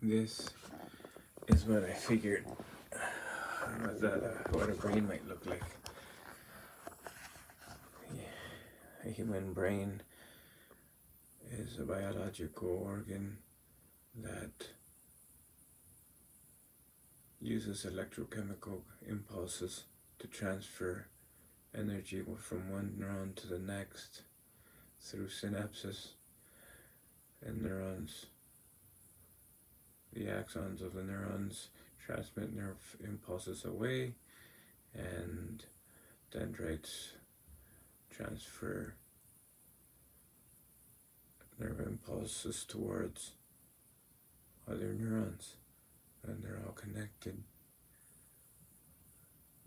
this is what I figured what a brain might look like. A human brain is a biological organ that uses electrochemical impulses to transfer energy from one neuron to the next through synapses and neurons. The axons of the neurons transmit nerve impulses away, and dendrites transfer nerve impulses towards other neurons, and they're all connected.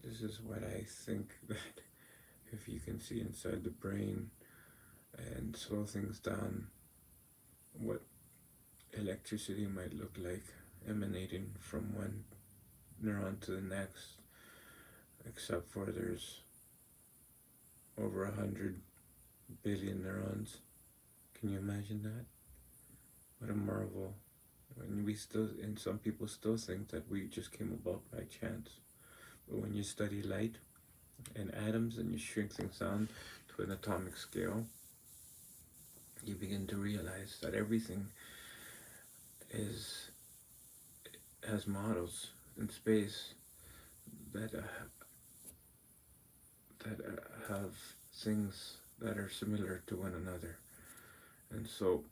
This is what I think that if you can see inside the brain and slow things down, what electricity might look like emanating from one neuron to the next, except for there's over 100 billion neurons. Can you imagine that? What a marvel. And some people still think that we just came about by chance. But when you study light and atoms and you shrink things down to an atomic scale, you begin to realize that everything has models in space that have things that are similar to one another. And so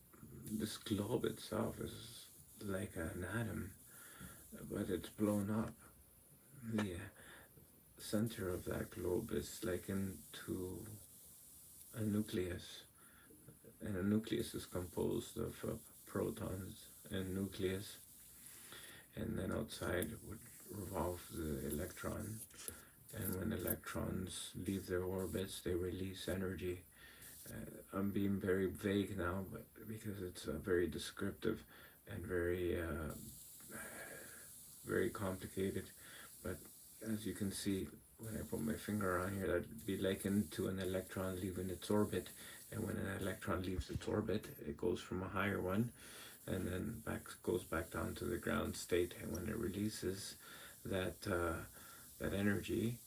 this globe itself is like an atom, but it's blown up. The center of that globe is likened to a nucleus, and a nucleus is composed of protons and nucleus, and then outside would revolve the electron, and when electrons leave their orbits they release energy. I'm being very vague now, but because it's very descriptive and very complicated. But as you can see, when I put my finger on here, that'd be likened to an electron leaving its orbit. And when an electron leaves its orbit, it goes from a higher one, and then goes back down to the ground state. And when it releases that energy,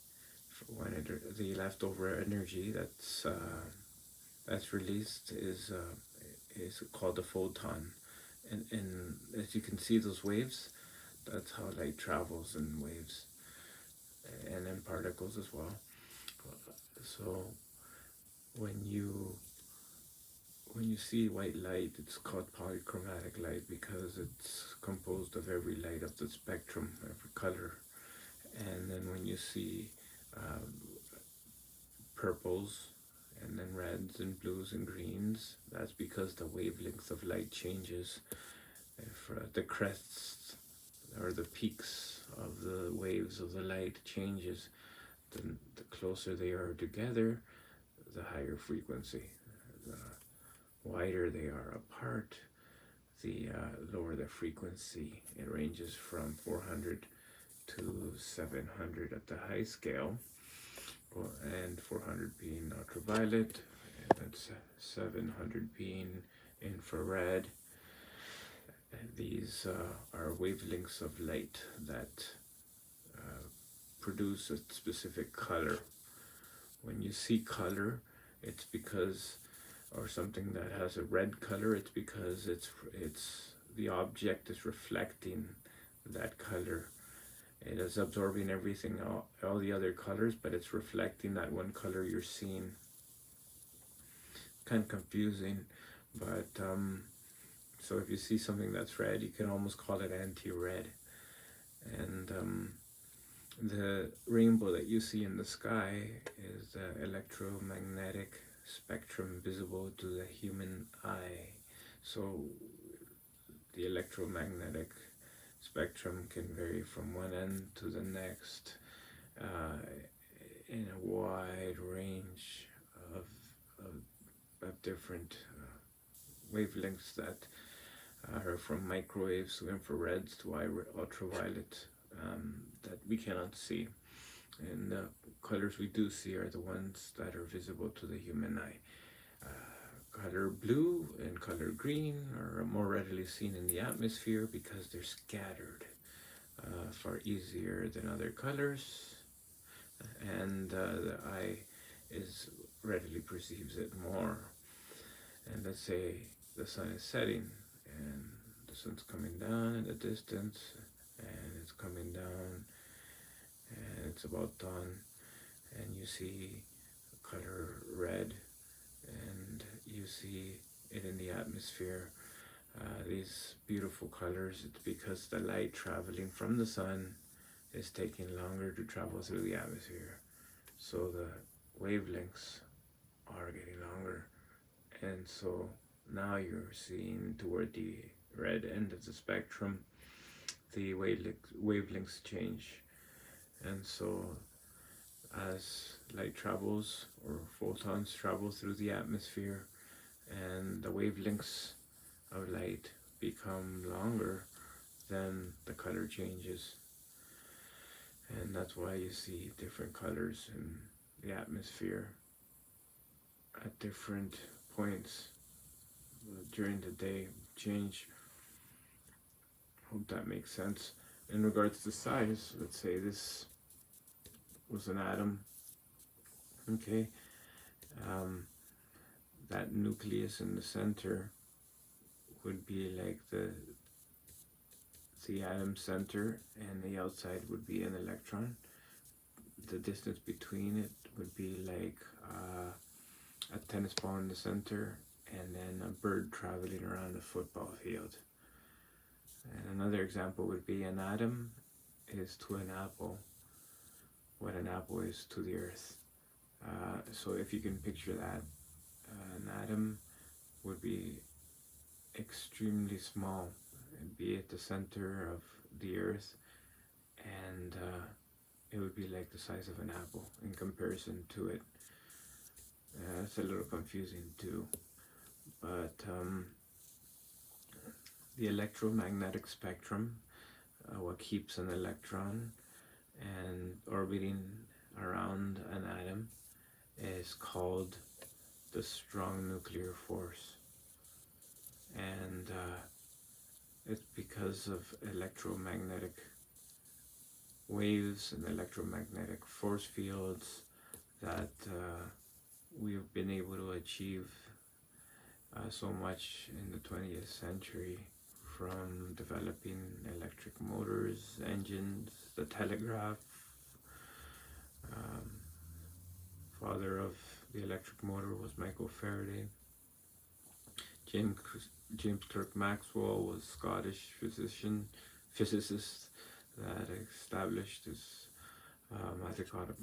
the leftover energy that's released is called a photon. And as you can see, those waves, that's how light travels in waves and in particles as well. So when you see white light, it's called polychromatic light because it's composed of every light of the spectrum, every color. And then when you see purples and then reds and blues and greens, that's because the wavelength of light changes. If the crests or the peaks of the waves of the light changes, then the closer they are together, the higher frequency. The wider they are apart, the lower the frequency. It ranges from 400 to 700 at the high scale, and 400 being ultraviolet, and that's 700 being infrared. And these are wavelengths of light that produce a specific color. When you see color, it's because, or something that has a red color, it's because it's the object is reflecting that color. It is absorbing everything, all the other colors, but it's reflecting that one color you're seeing. Kind of confusing, but so if you see something that's red, you can almost call it anti-red. And the rainbow that you see in the sky is the electromagnetic spectrum visible to the human eye. So the electromagnetic spectrum can vary from one end to the next in a wide range of different wavelengths that are from microwaves to infrareds to ultraviolet that we cannot see. And the colors we do see are the ones that are visible to the human eye. color blue and color green are more readily seen in the atmosphere because they're scattered far easier than other colors, and the eye is readily perceives it more. And let's say the sun is setting and the sun's coming down in the distance, and it's coming down and it's about dawn, and you see color red, and you see it in the atmosphere. These beautiful colors, it's because the light traveling from the sun is taking longer to travel through the atmosphere. So the wavelengths are getting longer. And so now you're seeing toward the red end of the spectrum, the wavelengths change. And so as light travels, or photons travel through the atmosphere, and the wavelengths of light become longer, then the color changes. And that's why you see different colors in the atmosphere at different points during the day change. Hope that makes sense. In regards to size, let's say this was an atom, okay? That nucleus in the center would be like the atom center, and the outside would be an electron. The distance between it would be like a tennis ball in the center, and then a bird traveling around a football field. And another example would be an atom is to an apple what an apple is to the earth. So if you can picture that, an atom would be extremely small and be at the center of the earth, and it would be like the size of an apple in comparison to it. It's a little confusing too, but the electromagnetic spectrum, what keeps an electron and orbiting around an atom, is called the strong nuclear force. And it's because of electromagnetic waves and electromagnetic force fields that we've been able to achieve so much in the 20th century, from developing electric motors, engines, the telegraph. Father of the electric motor was Michael Faraday. James Clerk Maxwell was Scottish physicist that established his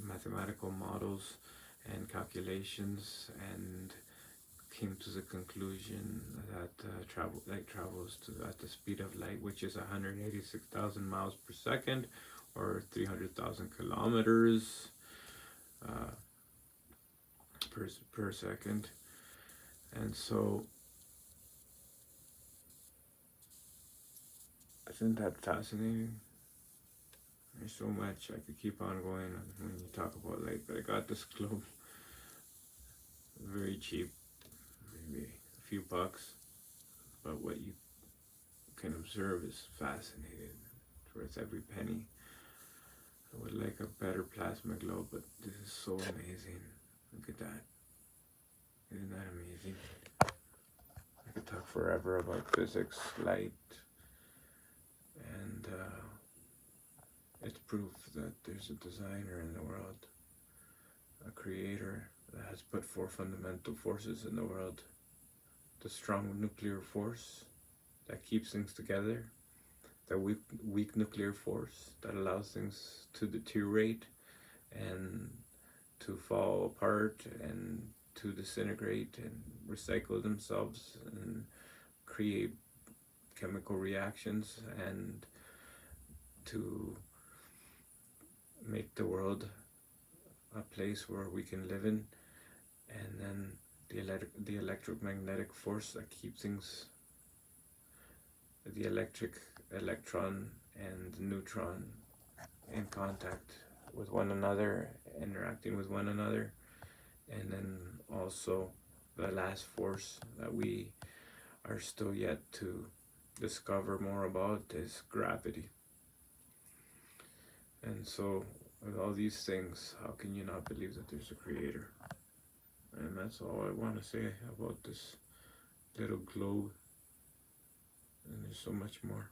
mathematical models and calculations, and came to the conclusion that light travels at the speed of light, which is 186,000 miles per second, or 300,000 kilometers per second. And so, isn't that fascinating? There's so much I could keep on going when you talk about light, but I got this globe very cheap, maybe a few bucks, but what you can observe is fascinating. It's worth every penny. I would like a better plasma globe, but this is so amazing. Look at that. Isn't that amazing? I could talk forever about physics, light, and it's proof that there's a designer in the world, a creator that has put four fundamental forces in the world. The strong nuclear force that keeps things together, the weak nuclear force that allows things to deteriorate and to fall apart and to disintegrate and recycle themselves and create chemical reactions, and to make the world a place where we can live in. And then the electromagnetic force that keeps things, the electron and the neutron, in contact with one another, interacting with one another. And then also the last force that we are still yet to discover more about is gravity. And so, with all these things, how can you not believe that there's a creator? And that's all I want to say about this little globe. And there's so much more.